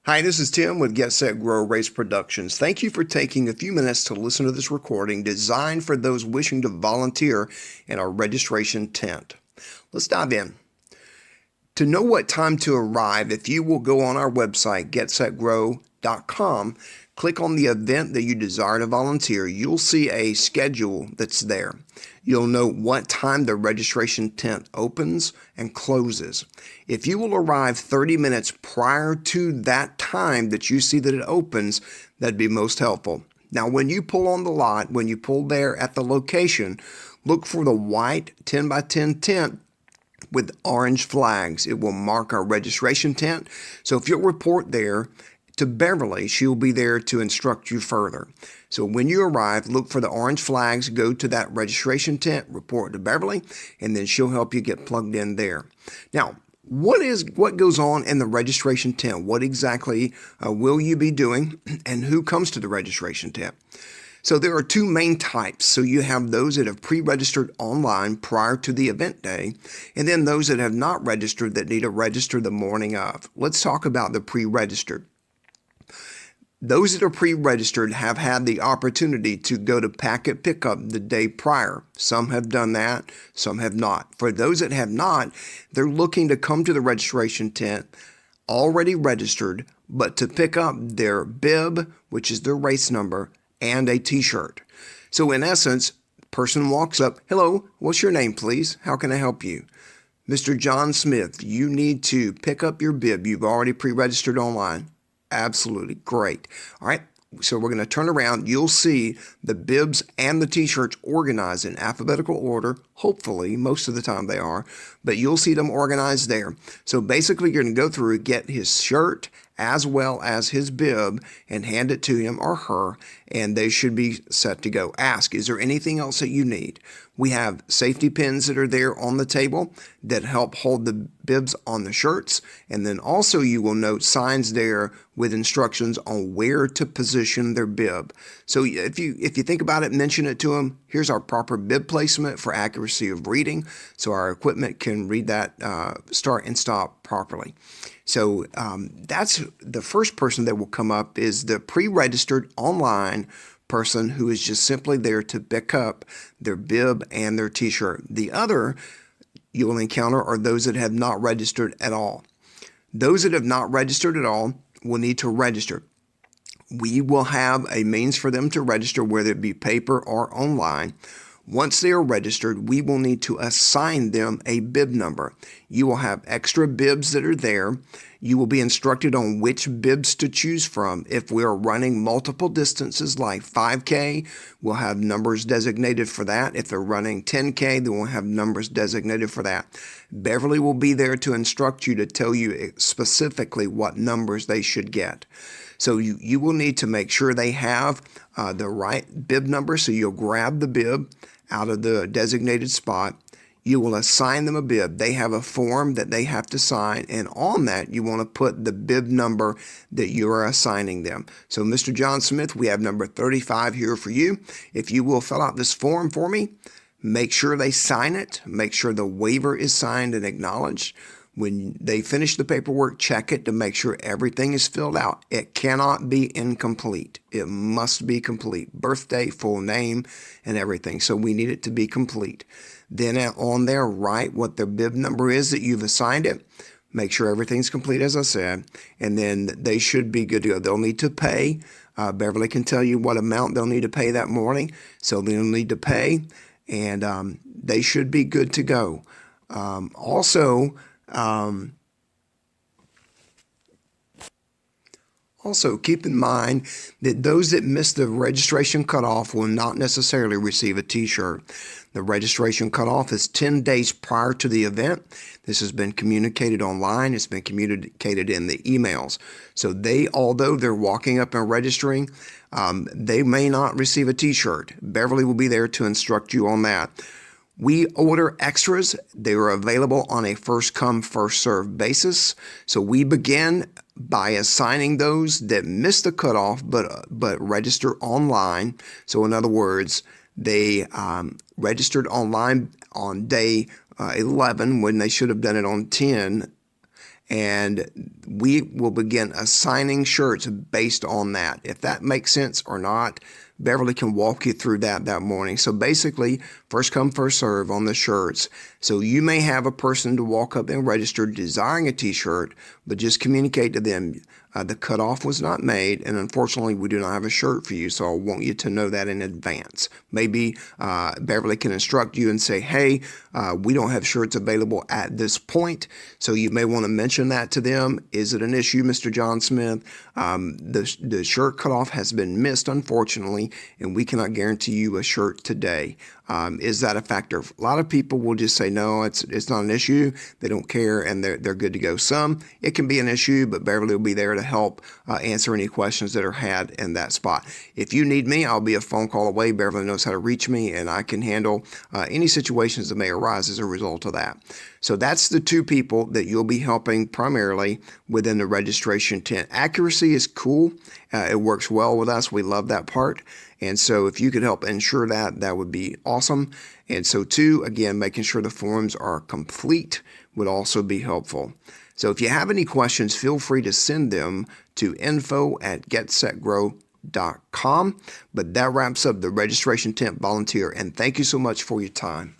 Hi, this is Tim with Get Set Grow Race Productions. Thank you for taking a few minutes to listen to this recording designed for those wishing to volunteer in our registration tent. Let's dive in. To know what time to arrive, if you will go on our website, getsetgrow.com, click on the event that you desire to volunteer, you'll see a schedule that's there. You'll know what time the registration tent opens and closes. If you will arrive 30 minutes prior to that time that you see that it opens, that'd be most helpful. Now, when you pull on the lot, when you pull there at the location, look for the white 10 by 10 tent with orange flags. It will mark our registration tent. So if you'll report there to Beverly, she'll be there to instruct you further. So when you arrive, look for the orange flags, go to that registration tent, report to Beverly, and then she'll help you get plugged in there. Now, what goes on in the registration tent? What exactly will you be doing, and who comes to the registration tent? So there are two main types. So you have those that have pre-registered online prior to the event day, and then those that have not registered that need to register the morning of. Let's talk about the pre-registered. Those that are pre-registered have had the opportunity to go to packet pickup the day prior. Some have done that, some have not. For those that have not, they're looking to come to the registration tent already registered, but to pick up their bib, which is their race number, and a t-shirt. So in essence, person walks up, "Hello, what's your name, please? How can I help you?" "Mr. John Smith, you need to pick up your bib. You've already pre-registered online." "Absolutely, great." All right, so we're going to turn around. You'll see the bibs and the t-shirts organized in alphabetical order. Hopefully, most of the time they are, but you'll see them organized there. So basically, you're going to go through and get his shirt as well as his bib and hand it to him or her, and they should be set to go. Ask, is there anything else that you need? We have safety pins that are there on the table that help hold the bibs on the shirts, and then also you will note signs there with instructions on where to position their bib. So if you think about it, mention it to them. Here's our proper bib placement for accuracy of reading, so our equipment can read that start and stop properly. So that's the first person that will come up is the pre-registered online person who is just simply there to pick up their bib and their t-shirt. The other you will encounter are those that have not registered at all. Those that have not registered at all will need to register. We will have a means for them to register, whether it be paper or online. Once they are registered, we will need to assign them a bib number. You will have extra bibs that are there. You will be instructed on which bibs to choose from. If we are running multiple distances like 5K, we'll have numbers designated for that. If they're running 10K, then we'll have numbers designated for that. Beverly will be there to instruct you, to tell you specifically what numbers they should get. So you will need to make sure they have the right bib number. So you'll grab the bib out of the designated spot. You will assign them a bib. They have a form that they have to sign, and on that you want to put the bib number that you are assigning them. So Mr. John Smith, we have number 35 here for you. If you will fill out this form for me, make sure they sign it. Make sure the waiver is signed and acknowledged. When they finish the paperwork, check it to make sure everything is filled out. It cannot be incomplete. It must be complete. Birthday, full name, and everything. So we need it to be complete. Then on there, write what the bib number is that you've assigned it. Make sure everything's complete, as I said, and then they should be good to go. They'll need to pay. Beverly can tell you what amount they'll need to pay that morning. So they'll need to pay, and they should be good to go. Also, keep in mind that those that miss the registration cutoff will not necessarily receive a t-shirt. The registration cutoff is 10 days prior to the event. This has been communicated online. It's been communicated in the emails. So although they're walking up and registering, they may not receive a t-shirt. Beverly will be there to instruct you on that. We order extras. They are available on a first-come, first-served basis. So we begin by assigning those that miss the cutoff but register online. So in other words, they registered online on day 11 when they should have done it on 10. and we will begin assigning shirts based on that. If that makes sense or not, Beverly can walk you through that morning. So basically, first come, first serve on the shirts. So you may have a person to walk up and register desiring a t-shirt, but just communicate to them the cutoff was not made, and unfortunately, we do not have a shirt for you, so I want you to know that in advance. Maybe Beverly can instruct you and say, hey, we don't have shirts available at this point, so you may want to mention that to them. Is it an issue, Mr. John Smith? The shirt cutoff has been missed, unfortunately, and we cannot guarantee you a shirt today. Is that a factor? A lot of people will just say, no, it's not an issue. They don't care, and they're good to go. Some, it can be an issue, but Beverly will be there to help answer any questions that are had in that spot. If you need me, I'll be a phone call away. Beverly knows how to reach me, and I can handle any situations that may arise as a result of that. So that's the two people that you'll be helping primarily within the registration tent. Accuracy is cool. It works well with us. We love that part. And so if you could help ensure that, that would be awesome. And so too, again, making sure the forms are complete would also be helpful. So if you have any questions, feel free to send them to info@getsetgrow.com. But that wraps up the registration tent volunteer, and thank you so much for your time.